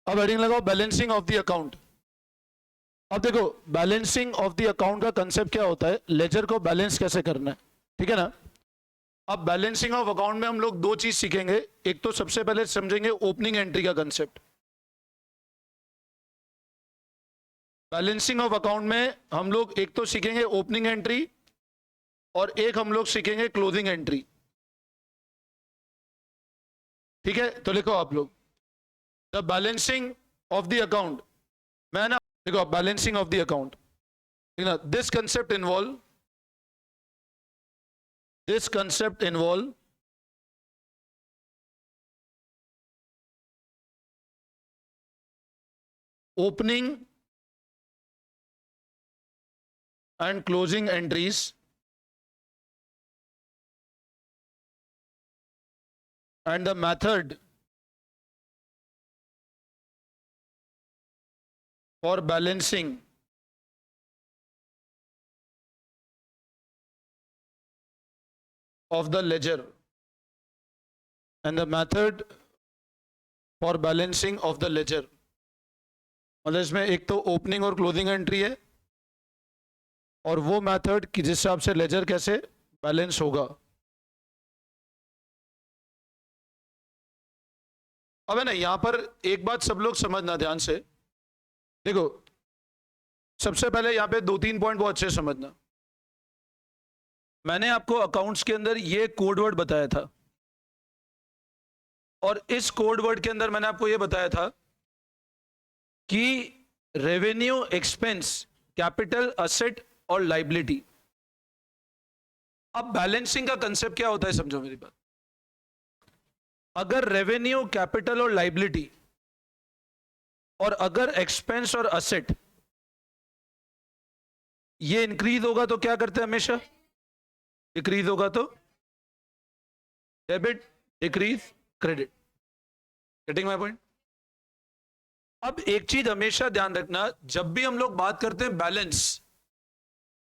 अब हेडिंग लगाओ balancing of the account. अब देखो बैलेंसिंग ऑफ द अकाउंट का कंसेप्ट क्या होता है, लेजर को बैलेंस कैसे करना है, ठीक है ना। अब बैलेंसिंग ऑफ अकाउंट में हम लोग दो चीज सीखेंगे। एक तो सबसे पहले समझेंगे ओपनिंग एंट्री का कंसेप्ट। बैलेंसिंग ऑफ अकाउंट में हम लोग एक तो सीखेंगे ओपनिंग एंट्री और एक हम लोग सीखेंगे क्लोजिंग एंट्री, ठीक है। तो लिखो आप लोग the balancing of the account. मैं ना देखो बैलेंसिंग ऑफ द अकाउंट, ठीक है ना। This concept involve opening and closing entries and the method for balancing of the ledger and the method for balancing of the ledger। मतलब इसमें एक तो ओपनिंग और क्लोजिंग एंट्री है और वो मेथड कि जिस हिसाब से लेजर कैसे बैलेंस होगा। अब है ना यहां पर एक बात सब लोग समझना ध्यान से। देखो सबसे पहले यहां पे दो तीन पॉइंट बहुत अच्छे समझना। मैंने आपको अकाउंट्स के अंदर ये कोड वर्ड बताया था और इस कोड वर्ड के अंदर मैंने आपको ये बताया था कि रेवेन्यू, एक्सपेंस, कैपिटल, असेट और लाइबिलिटी। अब बैलेंसिंग का कंसेप्ट क्या होता है समझो मेरी बात। अगर रेवेन्यू, कैपिटल और लाइबिलिटी और अगर एक्सपेंस और असेट ये इंक्रीज होगा तो क्या करते हैं हमेशा, डिक्रीज होगा तो debit, decrease credit. Getting my point. अब एक चीज हमेशा ध्यान रखना, जब भी हम लोग बात करते हैं बैलेंस,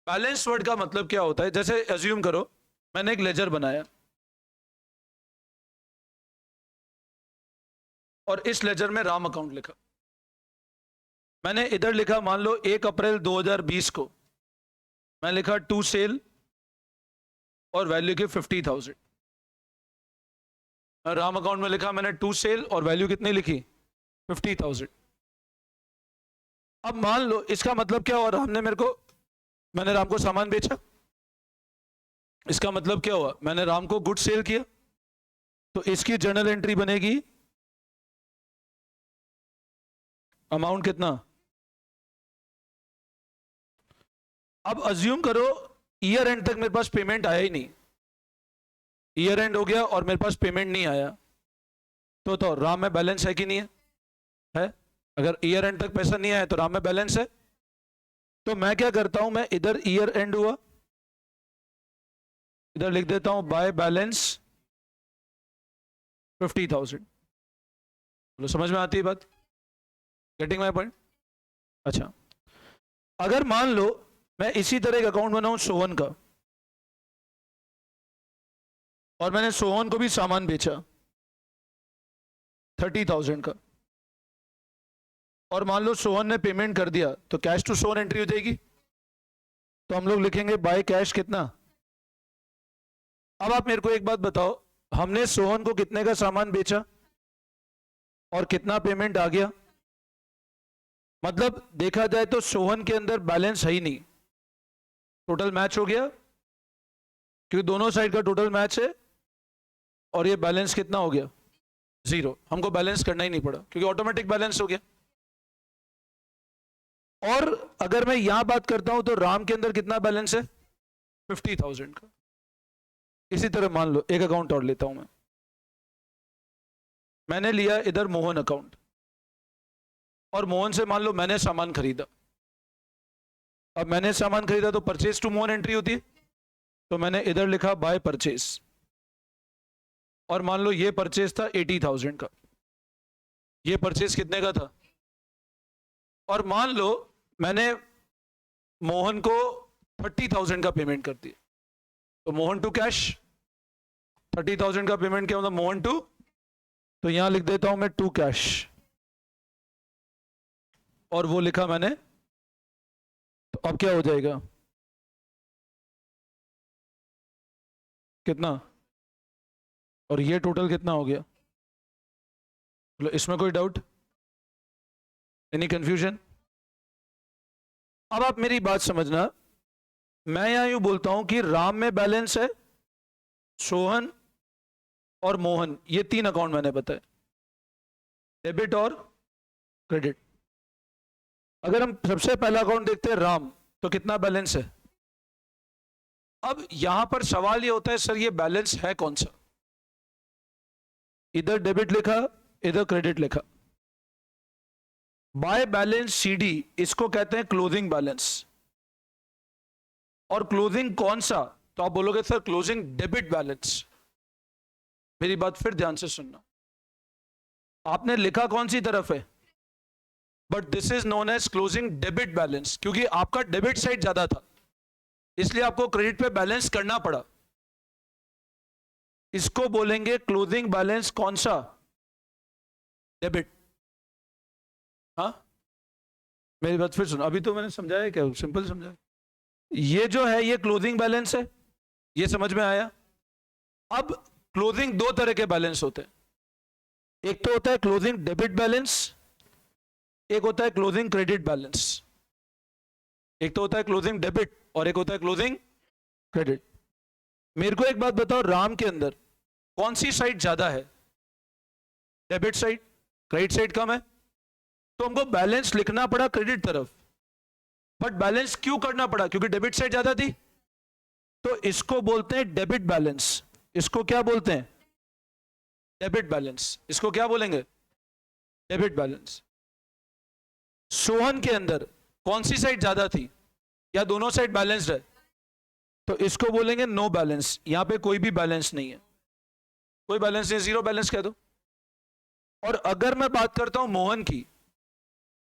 बैलेंस वर्ड का मतलब क्या होता है। जैसे अज्यूम करो मैंने एक लेजर बनाया और इस लेजर में राम अकाउंट लिखा। मैंने इधर लिखा मान लो 1 अप्रैल 2020 को मैं लिखा टू सेल और वैल्यू की 50,000। राम अकाउंट में लिखा मैंने टू सेल और वैल्यू कितनी लिखी, 50,000। अब मान लो इसका मतलब क्या हुआ, मैंने राम को सामान बेचा। इसका मतलब क्या हुआ, मैंने राम को गुड सेल किया। तो इसकी जर्नल एंट्री बनेगी अमाउंट कितना। अब अज्यूम करो ईयर एंड तक मेरे पास पेमेंट आया ही नहीं, ईयर एंड हो गया और मेरे पास पेमेंट नहीं आया, तो राम में बैलेंस है कि नहीं है? अगर ईयर एंड तक पैसा नहीं आया तो राम में बैलेंस है। तो मैं क्या करता हूं, मैं इधर ईयर एंड हुआ, इधर लिख देता हूं बाय बैलेंस 50,000। बोलो समझ में आती है बात, गेटिंग माय पॉइंट। अच्छा अगर मान लो मैं इसी तरह एक अकाउंट बनाऊं सोहन का और मैंने सोहन को भी सामान बेचा 30,000 का और मान लो सोहन ने पेमेंट कर दिया, तो कैश टू सोहन एंट्री हो जाएगी। तो हम लोग लिखेंगे बाय कैश कितना। अब आप मेरे को एक बात बताओ, हमने सोहन को कितने का सामान बेचा और कितना पेमेंट आ गया। मतलब देखा जाए तो सोहन के अंदर बैलेंस है ही नहीं, टोटल मैच हो गया क्योंकि दोनों साइड का टोटल मैच है और ये बैलेंस कितना हो गया, 0। हमको बैलेंस करना ही नहीं पड़ा क्योंकि ऑटोमेटिक बैलेंस हो गया। और अगर मैं यहां बात करता हूं तो राम के अंदर कितना बैलेंस है, 50,000 का। इसी तरह मान लो एक अकाउंट और लेता हूं मैंने लिया इधर मोहन अकाउंट और मोहन से मान लो मैंने सामान खरीदा। अब मैंने सामान खरीदा तो परचेज टू मोहन एंट्री होती है, तो मैंने इधर लिखा बाय परचेज और मान लो ये परचेज था 80,000 का, ये परचेज कितने का था। और मान लो मैंने मोहन को 30,000 का पेमेंट कर दिया, तो मोहन टू कैश 30,000 का पेमेंट क्या होता, मोहन टू, तो यहां लिख देता हूं मैं टू कैश। और वो लिखा मैंने, तो अब क्या हो जाएगा, कितना, और ये टोटल कितना हो गया? बोलो इसमें कोई डाउट, एनी कंफ्यूजन? अब आप मेरी बात समझना, मैं यहां यूं बोलता हूं कि राम में बैलेंस है, सोहन और मोहन, ये 3 अकाउंट मैंने बताए, डेबिट और क्रेडिट। अगर हम सबसे पहला अकाउंट देखते हैं राम, तो कितना बैलेंस है? अब यहां पर सवाल ये होता है सर ये बैलेंस है कौन सा, इधर डेबिट लिखा, इधर क्रेडिट लिखा। बाय बैलेंस सीडी, इसको कहते हैं क्लोजिंग बैलेंस। और क्लोजिंग कौन सा? तो आप बोलोगे सर क्लोजिंग डेबिट बैलेंस। मेरी बात फिर ध्यान से सुनना, आपने लिखा कौन सी तरफ है, but this is known as closing debit balance, क्योंकि आपका डेबिट साइड ज्यादा था, इसलिए आपको क्रेडिट पे बैलेंस करना पड़ा। इसको बोलेंगे क्लोजिंग बैलेंस कौन सा? डेबिट। हाँ, मेरी बात फिर सुनो, अभी तो मैंने समझाया क्या, सिंपल समझाया। ये जो है ये क्लोजिंग बैलेंस है, ये समझ में आया। अब क्लोजिंग 2 तरह के बैलेंस होते हैं, एक तो होता है क्लोजिंग डेबिट बैलेंस, एक होता है क्लोजिंग क्रेडिट बैलेंस। एक तो होता है क्लोजिंग डेबिट और एक होता है क्लोजिंग क्रेडिट। मेरे को एक बात बताओ, राम के अंदर कौन सी साइड ज्यादा है? डेबिट साइड, क्रेडिट साइड कम है, तो हमको बैलेंस लिखना पड़ा क्रेडिट तरफ। बट बैलेंस क्यों करना पड़ा? क्योंकि डेबिट साइड ज्यादा थी। तो इसको बोलते हैं डेबिट बैलेंस। इसको क्या बोलते हैं? Debit balance. इसको क्या बोलेंगे? Debit balance. सोहन के अंदर कौन सी साइड ज्यादा थी, या दोनों साइड बैलेंस्ड है? तो इसको बोलेंगे नो बैलेंस। यहां पे कोई भी बैलेंस नहीं है, कोई बैलेंस नहीं, जीरो बैलेंस कह दो। और अगर मैं बात करता हूं मोहन की,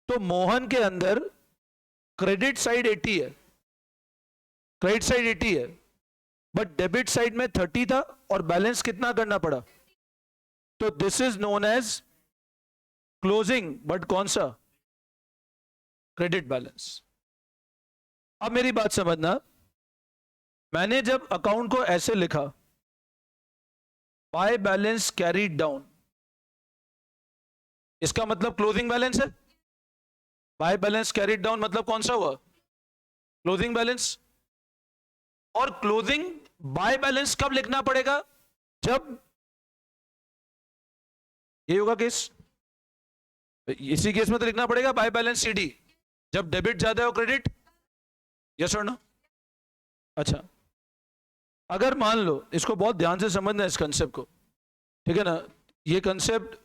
तो मोहन के अंदर क्रेडिट साइड 80 है, क्रेडिट साइड 80 है, बट डेबिट साइड में 30 था और बैलेंस कितना करना पड़ा? तो this is known as closing, but कौन सा? Credit balance. अब मेरी बात समझना, मैंने जब अकाउंट को ऐसे लिखा, बाय बैलेंस कैरीड डाउन, इसका मतलब क्लोजिंग बैलेंस है। बाय बैलेंस कैरीड डाउन मतलब कौन सा हुआ? Closing balance. और क्लोजिंग बाय बैलेंस कब लिखना पड़ेगा? जब ये होगा केस, इसी केस में तो लिखना पड़ेगा बाय बैलेंस सीडी, जब डेबिट ज्यादा हो क्रेडिट। यस और नो? अच्छा, अगर मान लो, इसको बहुत ध्यान से समझना इस कंसेप्ट को, ठीक है ना। ये कंसेप्ट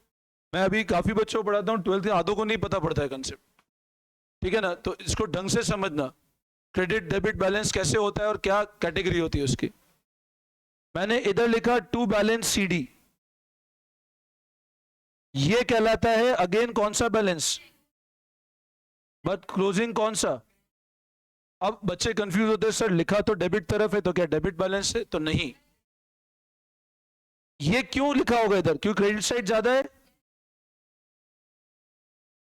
मैं अभी काफी बच्चों को पढ़ाता हूं, 12th के आधों को नहीं पता पड़ता है कंसेप्ट, ठीक है ना। तो इसको ढंग से समझना, क्रेडिट डेबिट बैलेंस कैसे होता है और क्या कैटेगरी होती है उसकी। मैंने इधर लिखा टू बैलेंस सीडी, ये कहलाता है अगेन कौन सा बैलेंस? बट क्लोजिंग कौन सा? अब बच्चे कंफ्यूज होते हैं, सर लिखा तो डेबिट तरफ है, तो क्या डेबिट बैलेंस है? तो नहीं। ये क्यों लिखा होगा इधर? क्यों क्रेडिट साइड ज्यादा है,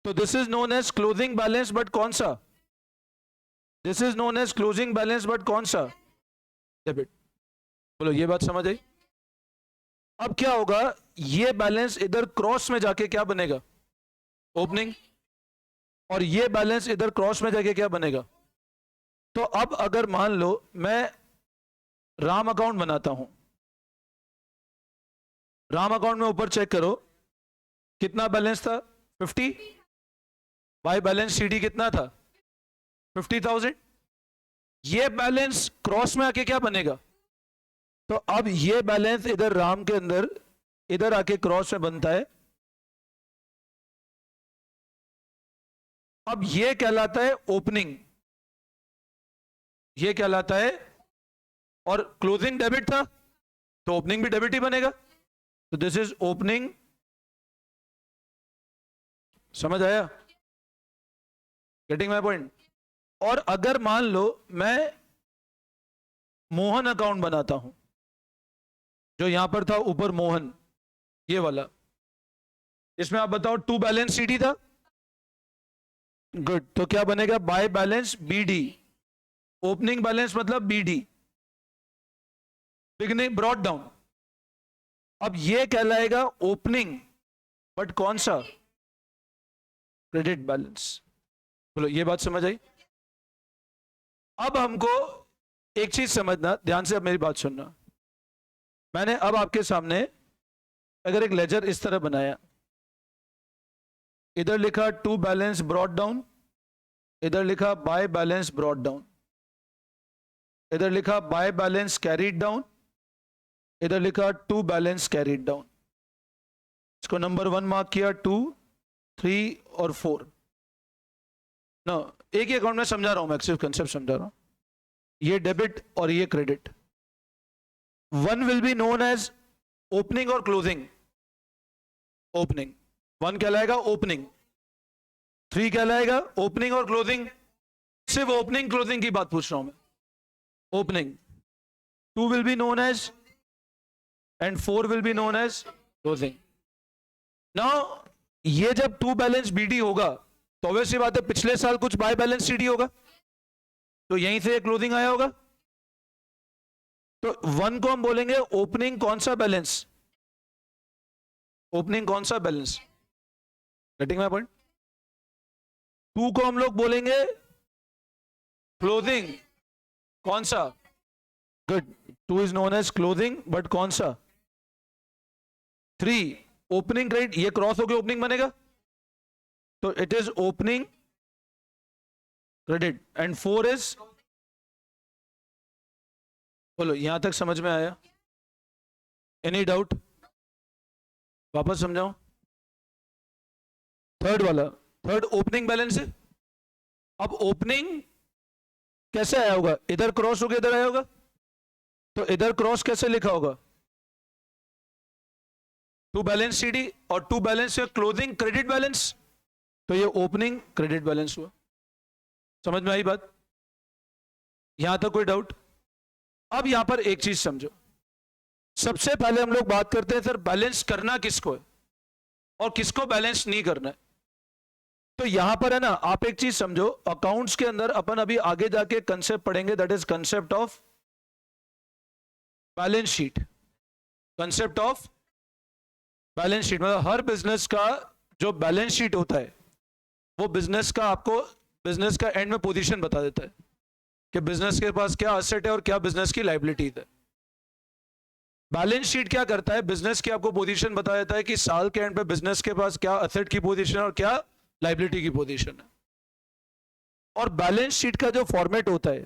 तो this is known as closing balance, but कौन सा? This is known as closing balance, but कौन सा? डेबिट। बोलो ये बात समझ आई? अब क्या होगा, ये बैलेंस इधर क्रॉस में जाके क्या बनेगा? ओपनिंग। और ये बैलेंस इधर क्रॉस में जाके क्या बनेगा? तो अब अगर मान लो मैं राम अकाउंट बनाता हूं, राम अकाउंट में ऊपर चेक करो कितना बैलेंस था? 50। बाय बैलेंस सीडी कितना था? 50,000। ये बैलेंस क्रॉस में आके क्या बनेगा? तो अब ये बैलेंस इधर राम के अंदर इधर आके क्रॉस में बनता है। अब ये कहलाता है ओपनिंग, ये कहलाता है, और क्लोजिंग डेबिट था तो ओपनिंग भी डेबिट ही बनेगा, तो दिस इज ओपनिंग। समझ आया? Getting my point? और अगर मान लो मैं मोहन अकाउंट बनाता हूं, जो यहां पर था ऊपर मोहन, ये वाला, इसमें आप बताओ टू बैलेंस सीडी था, गुड, तो क्या बनेगा? By balance BD, opening balance मतलब बीडी, बिगनिंग ब्रॉट डाउन। अब ये कहलाएगा ओपनिंग, बट कौन सा? Credit balance. बोलो, ये बात समझ आई? अब हमको एक चीज समझना, ध्यान से अब मेरी बात सुनना। मैंने अब आपके सामने अगर एक लेजर इस तरह बनाया, इधर लिखा टू बैलेंस ब्रॉट डाउन, इधर लिखा बाय बैलेंस ब्रॉट डाउन, इधर लिखा बाय बैलेंस कैरीड डाउन, इधर लिखा टू बैलेंस कैरीड डाउन। इसको नंबर 1 मार्क किया, 2, 3 और 4। ना, एक ही अकाउंट में समझा रहा हूं, मैं सिर्फ कंसेप्ट समझा रहा हूं। ये डेबिट और ये credit. 1 will be known as opening और क्लोजिंग। ओपनिंग 1 कहलाएगा ओपनिंग, 3 कहलाएगा ओपनिंग और क्लोजिंग। सिर्फ ओपनिंग क्लोजिंग की बात पूछ रहा हूं मैं, opening. 2 will be known as and 4 will be known as closing. Now ये जब टू बैलेंस बीडी होगा तो ऑब्वियसली बात है पिछले साल कुछ बाय बैलेंस सीडी होगा, तो यहीं से क्लोजिंग आया होगा। तो 1 को हम बोलेंगे ओपनिंग कौन सा बैलेंस? ओपनिंग कौन सा बैलेंस? Getting my point? 2 को हम लोग बोलेंगे क्लोजिंग कौन सा? Good, 2 is known as closing, but कौन सा? 3 ओपनिंग क्रेडिट, ये क्रॉस होकर ओपनिंग बनेगा, तो it is opening credit. And 4 is, बोलो यहां तक समझ में आया? Any doubt? वापस समझाऊं? थर्ड वाला, थर्ड ओपनिंग बैलेंस है। अब ओपनिंग कैसे आया होगा? इधर क्रॉस होकर इधर आया होगा, तो इधर क्रॉस कैसे लिखा होगा? टू बैलेंस सीडी और to balance closing credit balance, तो ये ओपनिंग क्रेडिट बैलेंस हुआ। समझ में आई बात? यहां तक कोई डाउट? अब यहां पर एक चीज समझो, सबसे पहले हम लोग बात करते हैं सर बैलेंस करना किसको है और किसको बैलेंस नहीं करना है। तो यहां पर है ना, आप एक चीज समझो, अकाउंट्स के अंदर अपन अभी आगे जाके कंसेप्ट पढ़ेंगे, that is concept of balance sheet. Concept of balance sheet मतलब हर बिजनेस का जो बैलेंस शीट होता है वो बिजनेस का, आपको बिजनेस का एंड में पोजीशन बता देता है कि बिजनेस के पास क्या एसेट है और क्या बिजनेस की लायबिलिटी है। बैलेंस शीट क्या करता है? बिजनेस की आपको पोजीशन बता देता है कि साल के एंड पे बिजनेस के पास क्या एसेट की पोजीशन और क्या लायबिलिटी की पोजीशन है। और बैलेंस शीट का जो फॉर्मेट होता है,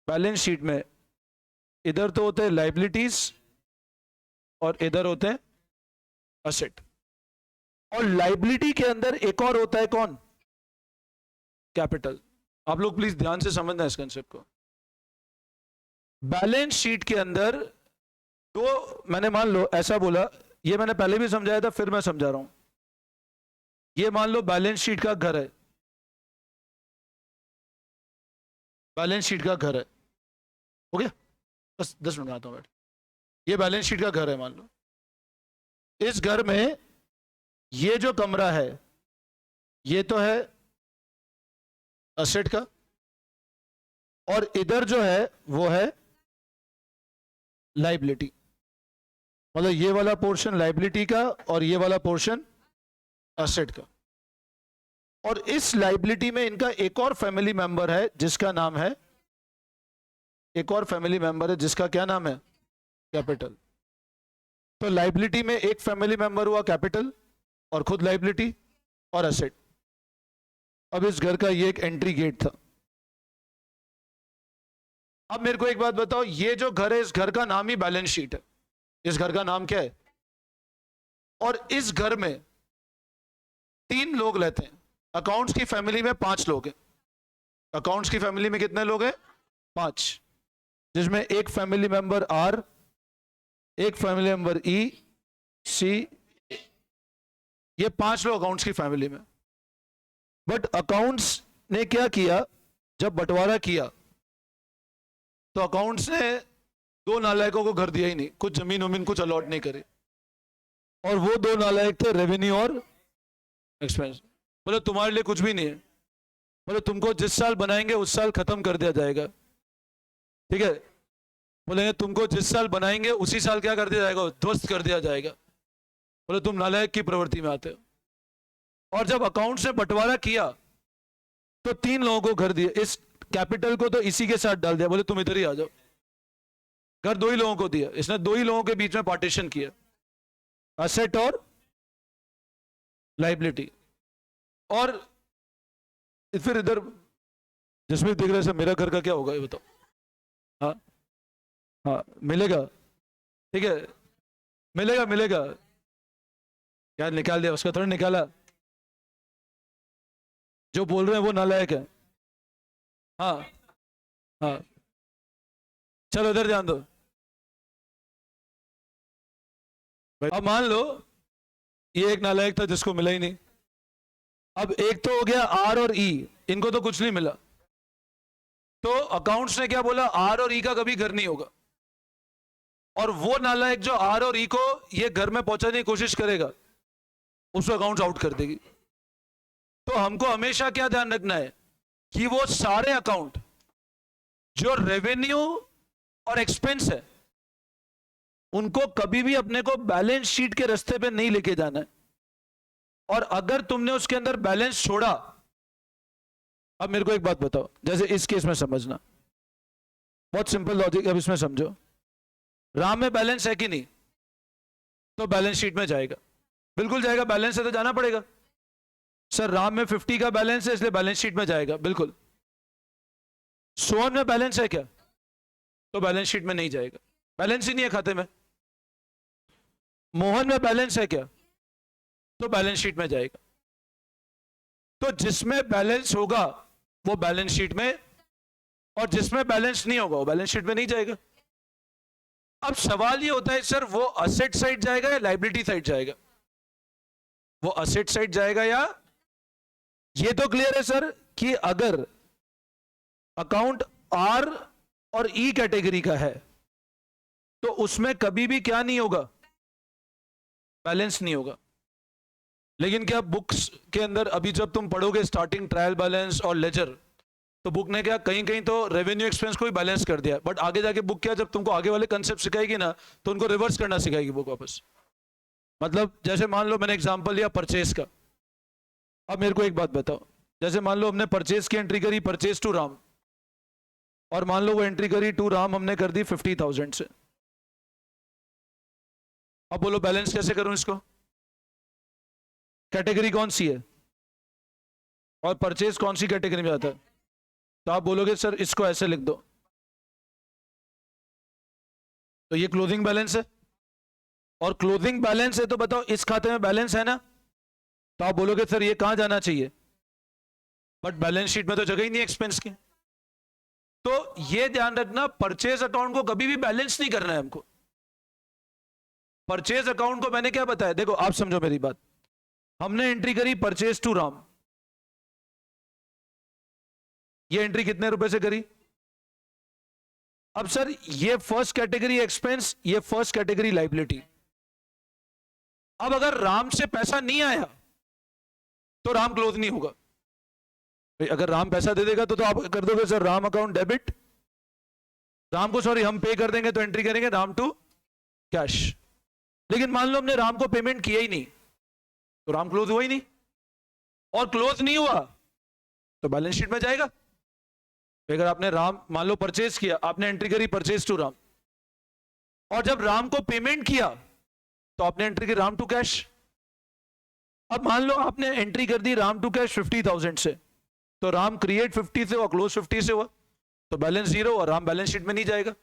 बैलेंस शीट में इधर तो होते हैं लायबिलिटीज और इधर होते हैं एसेट। और लायबिलिटी के अंदर एक और होता है कौन? कैपिटल। आप लोग प्लीज ध्यान से समझना इस कंसेप्ट को। बैलेंस शीट के अंदर दो, मैंने मान लो ऐसा बोला, ये मैंने पहले भी समझाया था, फिर मैं समझा रहा हूं। ये मान लो बैलेंस शीट का घर है, बैलेंस शीट का घर है, हो गया? बस 10 मिनट में आता हूं, बैठ। ये बैलेंस शीट का घर है मान लो। इस घर में ये जो कमरा है ये तो है एसेट का, और इधर जो है वो है लायबिलिटी। मतलब ये वाला पोर्शन लायबिलिटी का और ये वाला पोर्शन एसेट का। और इस लायबिलिटी में इनका एक और फैमिली मेंबर है जिसका नाम है, एक और फैमिली मेंबर है जिसका क्या नाम है? कैपिटल। तो लायबिलिटी में एक फैमिली मेंबर हुआ कैपिटल और खुद लायबिलिटी और एसेट। अब इस घर का ये एक एंट्री गेट था। अब मेरे को एक बात बताओ, ये जो घर है इस घर का नाम ही बैलेंस शीट है। इस घर का नाम क्या है? और इस घर में 3 लोग रहते हैं। अकाउंट्स की फैमिली में 5 लोग हैं। अकाउंट्स की फैमिली में कितने लोग हैं? 5, जिसमें एक फैमिली मेंबर आर, एक फैमिली मेंबर ई, सी, ये 5 लोग अकाउंट्स की फैमिली में। बट अकाउंट्स ने क्या किया, जब बंटवारा किया तो अकाउंट्स ने 2 नालायकों को घर दिया ही नहीं, कुछ जमीन वमीन कुछ अलॉट नहीं करे। और वो 2 नालायक थे रेवेन्यू और एक्सपेंस। बोले तुम्हारे लिए कुछ भी नहीं है। बोले तुमको जिस साल बनाएंगे उस साल खत्म कर दिया जाएगा, ठीक है। बोलेंगे तुमको जिस साल बनाएंगे उसी साल क्या कर दिया जाएगा, ध्वस्त कर दिया जाएगा। बोले तुम नालायक की प्रवृत्ति में आते हो। और जब अकाउंट से बंटवारा किया तो 3 लोगों को घर दिए, इस कैपिटल को तो इसी के साथ डाल दिया, बोले तुम इधर ही आ जाओ। घर 2 ही लोगों को दिया, इसने 2 ही लोगों के बीच में पार्टीशन किया, असेट और लाइबिलिटी। और फिर इधर जिसमें दिख रहा है मेरा घर का क्या होगा ये बताओ। हाँ हाँ मिलेगा, ठीक है, मिलेगा मिलेगा। क्या निकाल दिया, उसका थोड़ा निकाला। जो बोल रहे हैं वो नालायक है। हाँ हाँ चलो इधर ध्यान दो। अब मान लो ये एक नालायक था जिसको मिला ही नहीं। अब एक तो हो गया आर और ई, इनको तो कुछ नहीं मिला। तो अकाउंट्स ने क्या बोला, आर और ई का कभी घर नहीं होगा। और वो नालायक जो आर और ई को ये घर में पहुंचाने की कोशिश करेगा, उसको अकाउंट्स आउट कर देगी। तो हमको हमेशा क्या ध्यान रखना है कि वो सारे अकाउंट जो रेवेन्यू और एक्सपेंस है उनको कभी भी अपने को बैलेंस शीट के रास्ते पे नहीं लेके जाना है। और अगर तुमने उसके अंदर बैलेंस छोड़ा, अब मेरे को एक बात बताओ, जैसे इस केस में समझना, बहुत सिंपल लॉजिक, अब इसमें समझो। राम में बैलेंस है कि नहीं, तो बैलेंस शीट में जाएगा, बिल्कुल जाएगा, बैलेंस है तो जाना पड़ेगा। सर राम में 50 का बैलेंस है इसलिए बैलेंस शीट में जाएगा, बिल्कुल। सोहन में बैलेंस है क्या, तो बैलेंस शीट में नहीं जाएगा, बैलेंस ही नहीं है खाते में। मोहन में बैलेंस है क्या, तो बैलेंस शीट में जाएगा। तो जिसमें बैलेंस होगा वो बैलेंस शीट में, और जिसमें बैलेंस नहीं होगा वो बैलेंस शीट में नहीं जाएगा। अब सवाल ये होता है सर वो असेट साइड जाएगा या लायबिलिटी साइड जाएगा, वो असेट साइड जाएगा या, ये तो क्लियर है सर कि अगर अकाउंट आर और ई कैटेगरी का है तो उसमें कभी भी क्या नहीं होगा, बैलेंस नहीं होगा। लेकिन क्या बुक्स के अंदर अभी जब तुम पढ़ोगे स्टार्टिंग ट्रायल बैलेंस और लेजर, तो बुक ने क्या कहीं कहीं तो रेवेन्यू एक्सपेंस को ही बैलेंस कर दिया, बट आगे जाके बुक क्या जब तुमको आगे वाले कंसेप्ट सिखाएगी ना तो उनको रिवर्स करना सिखाएगी बुक वापस। मतलब जैसे मान लो मैंने एग्जांपल लिया परचेज का। अब मेरे को एक बात बताओ, जैसे मान लो हमने परचेज की एंट्री करी, परचेज टू राम, और मान लो वो एंट्री करी टू राम हमने कर दी 50,000 से। अब बोलो बैलेंस कैसे करूं इसको, कैटेगरी कौन सी है और परचेज कौन सी कैटेगरी में आता है। तो आप बोलोगे सर इसको ऐसे लिख दो, तो ये क्लोजिंग बैलेंस है, और क्लोजिंग बैलेंस है तो बताओ इस खाते में बैलेंस है ना, तो आप बोलोगे सर ये कहां जाना चाहिए, बट बैलेंस शीट में तो जगह ही नहीं एक्सपेंस की। तो ये ध्यान रखना, परचेज अकाउंट को कभी भी बैलेंस नहीं करना है हमको। परचेज अकाउंट को मैंने क्या बताया, देखो आप समझो मेरी बात, हमने एंट्री करी परचेज टू राम, ये एंट्री कितने रुपए से करी। अब सर ये फर्स्ट कैटेगरी एक्सपेंस, ये फर्स्ट कैटेगरी लायबिलिटी। अब अगर राम से पैसा नहीं आया तो राम क्लोज नहीं होगा। अगर राम पैसा दे देगा तो आप कर दोगे sir Ram account debit, Ram को सॉरी हम पे कर देंगे तो एंट्री करेंगे राम टू कैश। लेकिन मान लो हमने राम को पेमेंट किया ही नहीं तो राम क्लोज हुआ ही नहीं, और क्लोज नहीं हुआ तो बैलेंस शीट में जाएगा। अगर आपने राम मान लो परचेज किया, आपने एंट्री करी परचेज टू राम, और जब राम को पेमेंट किया तो आपने एंट्री की राम टू कैश। अब मान लो आपने एंट्री कर दी राम टू कैश 50,000 से, तो राम क्रिएट 50 से हुआ, क्लोज 50 से हुआ, तो बैलेंस 0 और राम बैलेंस शीट में नहीं जाएगा।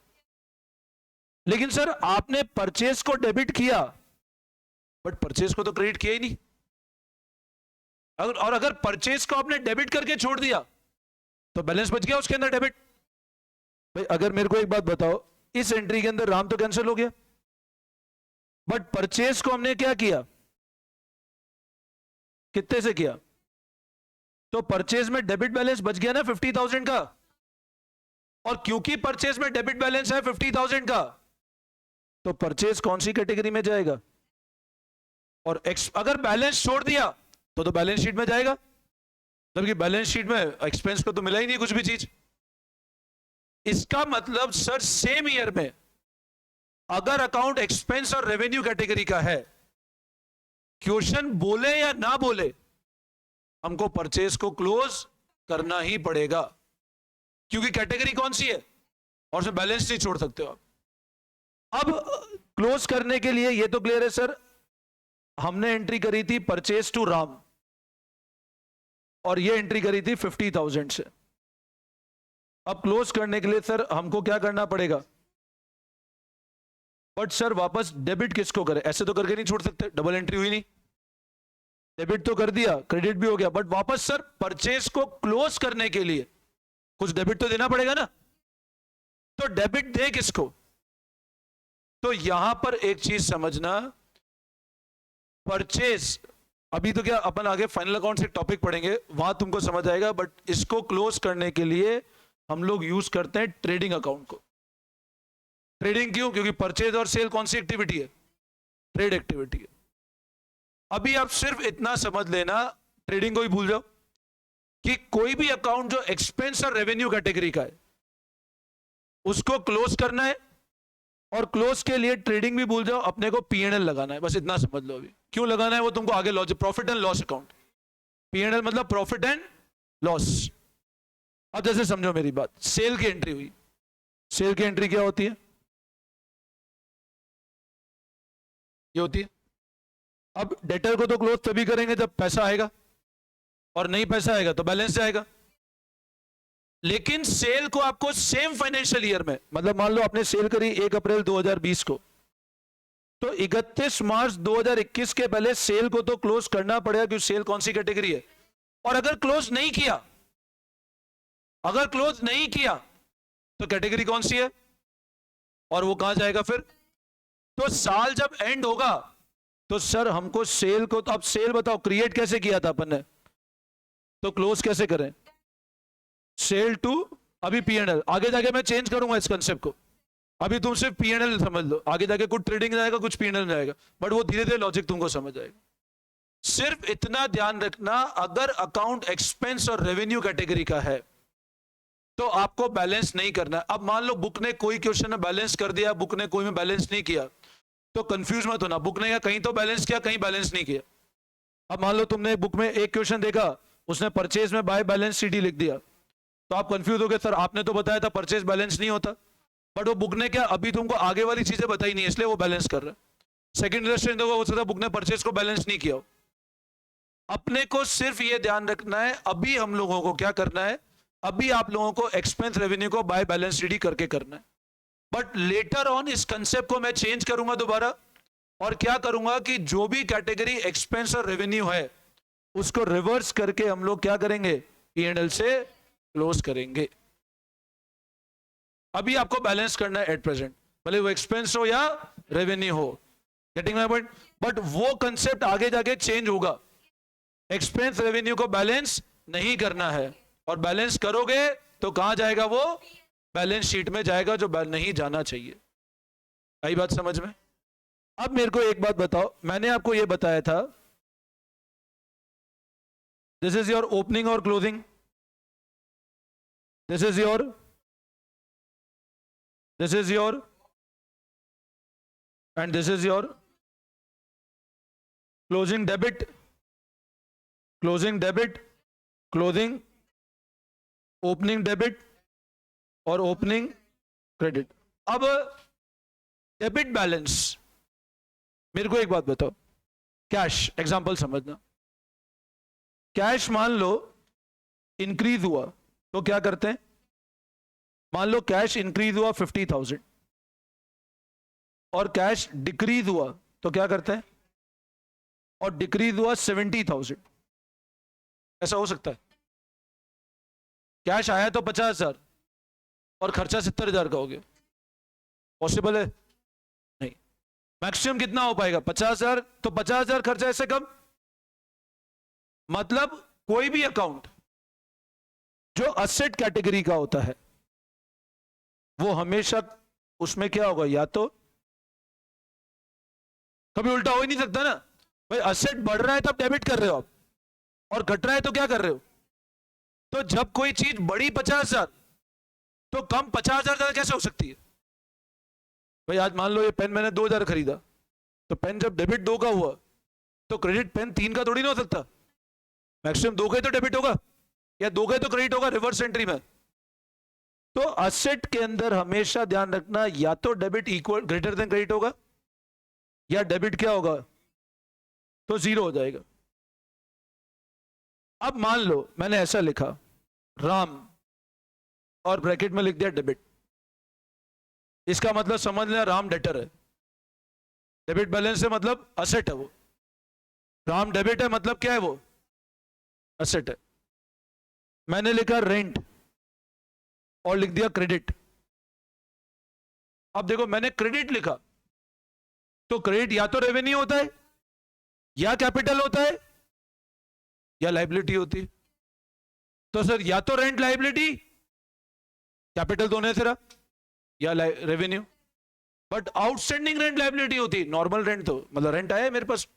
लेकिन सर आपने परचेज को डेबिट किया बट परचेज को तो क्रेडिट किया ही नहीं। और अगर परचेज को आपने डेबिट करके छोड़ दिया तो बैलेंस बच गया उसके अंदर डेबिट। भाई अगर मेरे को एक बात बताओ, इस एंट्री के अंदर राम तो कैंसिल हो गया, बट परचेज को हमने क्या किया, कितने से किया, तो परचेज में डेबिट बैलेंस बच गया ना 50,000 का। और क्योंकि परचेज में डेबिट बैलेंस है 50,000 का, तो परचेज कौन सी कैटेगरी में जाएगा, और अगर बैलेंस छोड़ दिया तो बैलेंस शीट में जाएगा। जबकि बैलेंस शीट में एक्सपेंस को तो मिला ही नहीं कुछ भी चीज। इसका मतलब सर सेम ईयर में अगर अकाउंट एक्सपेंस और रेवेन्यू कैटेगरी का है, क्वेश्चन बोले या ना बोले, हमको परचेज को क्लोज करना ही पड़ेगा, क्योंकि कैटेगरी कौन सी है और उसमें बैलेंस नहीं छोड़ सकते हो आप। अब क्लोज करने के लिए ये तो क्लियर है सर, हमने एंट्री करी थी परचेज टू राम और ये एंट्री करी थी 50,000 से। अब क्लोज करने के लिए सर हमको क्या करना पड़ेगा? बट सर वापस डेबिट किसको करें? ऐसे तो करके नहीं छोड़ सकते, डबल एंट्री हुई नहीं, डेबिट तो कर दिया, क्रेडिट भी हो गया, बट वापस सर परचेज को क्लोज करने के लिए कुछ डेबिट तो देना पड़ेगा ना। तो डेबिट दे किसको? तो यहां पर एक चीज समझना, परचेज अभी तो क्या अपन आगे फाइनल अकाउंट से टॉपिक पढ़ेंगे, वहां तुमको समझ आएगा, बट इसको क्लोज करने के लिए हम लोग यूज करते हैं ट्रेडिंग अकाउंट को। ट्रेडिंग क्यों? क्योंकि परचेज और सेल कौन सी एक्टिविटी है? ट्रेड एक्टिविटी है। अभी आप सिर्फ इतना समझ लेना, ट्रेडिंग को ही भूल जाओ, कि कोई भी अकाउंट जो एक्सपेंस और रेवेन्यू कैटेगरी का है उसको क्लोज करना है, और क्लोज के लिए ट्रेडिंग भी भूल जाओ, अपने को पीएनएल लगाना है, बस इतना समझ लो। अभी क्यों लगाना है वो तुमको आगे logic, profit and loss account, PNL मतलब प्रॉफिट एंड लॉस। अब जैसे समझो मेरी बात, सेल की एंट्री हुई, सेल की एंट्री क्या होती है? ये होती है। अब डेटर को तो क्लोज तभी करेंगे जब पैसा आएगा, और नहीं पैसा आएगा तो बैलेंस जाएगा। लेकिन सेल को आपको सेम फाइनेंशियल ईयर में, मतलब मान लो आपने सेल करी 1 अप्रैल 2020 को, तो 31 मार्च 2021 के पहले सेल को तो क्लोज करना पड़ेगा, क्योंकि सेल कौन सी कैटेगरी है। और अगर क्लोज नहीं किया, अगर क्लोज नहीं किया तो कैटेगरी कौन सी है और वो कहां जाएगा फिर? तो साल जब एंड होगा तो सर हमको सेल को, तो अब सेल बताओ क्रिएट कैसे किया था अपन ने, तो क्लोज कैसे करें? सेल टू, अभी पीएनएल, आगे जाके मैं चेंज करूंगा इस कंसेप्ट को, अभी तुम सिर्फ पीएनएल समझ लो, आगे जाके कुछ ट्रेडिंग जाएगा कुछ पीएनएल जाएगा, बट वो धीरे धीरे लॉजिक तुमको समझ आएगा। सिर्फ इतना ध्यान रखना, अगर अकाउंट एक्सपेंस और रेवेन्यू कैटेगरी का है तो आपको बैलेंस नहीं करना। अब मान लो बुक ने कोई क्वेश्चन में बैलेंस कर दिया, बुक ने कोई में बैलेंस नहीं किया, तो कंफ्यूज मत होना, बुक ने कहीं तो बैलेंस किया कहीं बैलेंस नहीं किया। अब मान लो तुमने बुक में एक क्वेश्चन देखा, उसने परचेज में बाय बैलेंस सीडी लिख दिया, तो आप कंफ्यूज हो गए, सर आपने तो बताया था परचेज बैलेंस नहीं होता, बट वो बुक ने क्या अभी तुमको आगे वाली चीजें बताई नहीं, इसलिए वो बैलेंस कर रहा है। सेकंड इलस्ट्रेशन देखो, हो सकता है बुक ने परचेज को बैलेंस नहीं किया हो। अपने को सिर्फ ये ध्यान रखना है, अभी हम लोगों को क्या करना है, अभी आप लोगों को एक्सपेंस रेवेन्यू को बाय बैलेंस सीडी करके करना है, बट लेटर ऑन इस कंसेप्ट को मैं चेंज करूंगा दोबारा, और क्या करूंगा कि जो भी कैटेगरी एक्सपेंस और रेवेन्यू है उसको रिवर्स करके हम लोग क्या करेंगे, पीएनएल से क्लोज करेंगे। अभी आपको बैलेंस करना है एट प्रेजेंट, भले वो एक्सपेंस हो या रेवेन्यू हो, गेटिंग माय पॉइंट। बट वो कंसेप्ट आगे जाके चेंज होगा, एक्सपेंस रेवेन्यू को बैलेंस नहीं करना है, और बैलेंस करोगे तो कहां जाएगा वो? बैलेंस शीट में जाएगा, जो नहीं जाना चाहिए। आई बात समझ में? अब मेरे को एक बात बताओ, मैंने आपको यह बताया था दिस इज योर ओपनिंग और closing, this is your and this is your closing debit, closing opening debit और opening credit। अब डेबिट बैलेंस, मेरे को एक बात बताओ, कैश एग्जांपल समझना, कैश मान लो इंक्रीज हुआ तो क्या करते हैं, मान लो कैश इंक्रीज हुआ 50,000 और कैश डिक्रीज हुआ तो क्या करते हैं, और डिक्रीज हुआ 70,000। ऐसा हो सकता है? कैश आया तो 50,000 और खर्चा 70,000 का हो गया, पॉसिबल है? नहीं। मैक्सिमम कितना हो पाएगा? 50,000, तो 50,000 खर्चा ऐसे कम। मतलब कोई भी अकाउंट जो असेट कैटेगरी का होता है वो हमेशा उसमें क्या होगा, या तो कभी उल्टा हो ही नहीं सकता ना भाई, असेट बढ़ रहा है तब डेबिट कर रहे हो आप, और घट रहा है तो क्या कर रहे हो, तो जब कोई चीज बड़ी 50,000 तो कम 50,000 ज्यादा कैसे हो सकती है? भाई आज मान लो ये पेन मैंने 2,000 खरीदा, तो पेन जब डेबिट 2 का हुआ तो क्रेडिट पेन 3 का थोड़ी ना हो सकता, मैक्सिमम 2 का ही तो डेबिट होगा या 2 का ही तो क्रेडिट होगा रिवर्स एंट्री में। तो असेट के अंदर हमेशा ध्यान रखना, या तो debit equal greater than credit होगा या डेबिट क्या होगा, तो जीरो हो जाएगा। अब मान लो मैंने ऐसा लिखा राम और ब्रैकेट में लिख दिया डेबिट, इसका मतलब समझ लेना राम डेटर है, डेबिट बैलेंस है मतलब असेट है वो, राम डेबिट है मतलब क्या है वो, असेट है। मैंने लिखा रेंट और लिख दिया क्रेडिट। अब देखो मैंने क्रेडिट लिखा तो क्रेडिट या तो रेवेन्यू होता है या कैपिटल होता है या लाइबिलिटी होती है। तो सर या तो रेंट लाइबिलिटी कैपिटल दोनों से रहा या revenue, but outstanding rent liability होती, नॉर्मल रेंट तो मतलब रेंट आया है मेरे पास।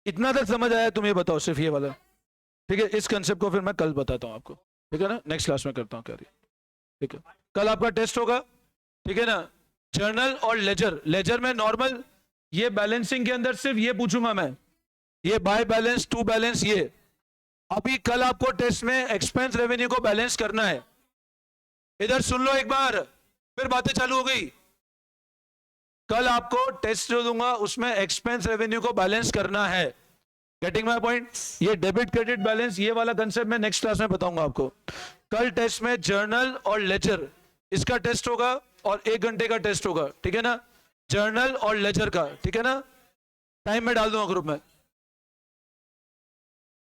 इतना तक समझ आया? तुम ये बताओ सिर्फ ये वाला, ठीक है। इस कंसेप्ट को फिर मैं कल बताता हूं आपको, ठीक है ना, नेक्स्ट क्लास में करता हूं क्या, ठीक है। कल आपका टेस्ट होगा, ठीक है ना, जर्नल और लेजर। लेजर में नॉर्मल ये बैलेंसिंग के अंदर सिर्फ ये पूछूंगा मैं, ये बाय बैलेंस टू बैलेंस ये। अभी कल आपको टेस्ट में एक्सपेंस रेवेन्यू को बैलेंस करना है। इधर सुन लो एक बार, फिर बातें चालू हो गई। कल आपको टेस्ट जो दूंगा उसमें एक्सपेंस रेवेन्यू को बैलेंस करना है। Getting my point? ये डेबिट क्रेडिट बैलेंस ये वाला कंसेप्ट मैं नेक्स्ट क्लास में बताऊंगा आपको। कल टेस्ट में जर्नल और लेजर इसका टेस्ट होगा और 1 घंटे का टेस्ट होगा, ठीक है ना, जर्नल और लेजर का, ठीक है ना। टाइम में डाल दूंगा ग्रुप में।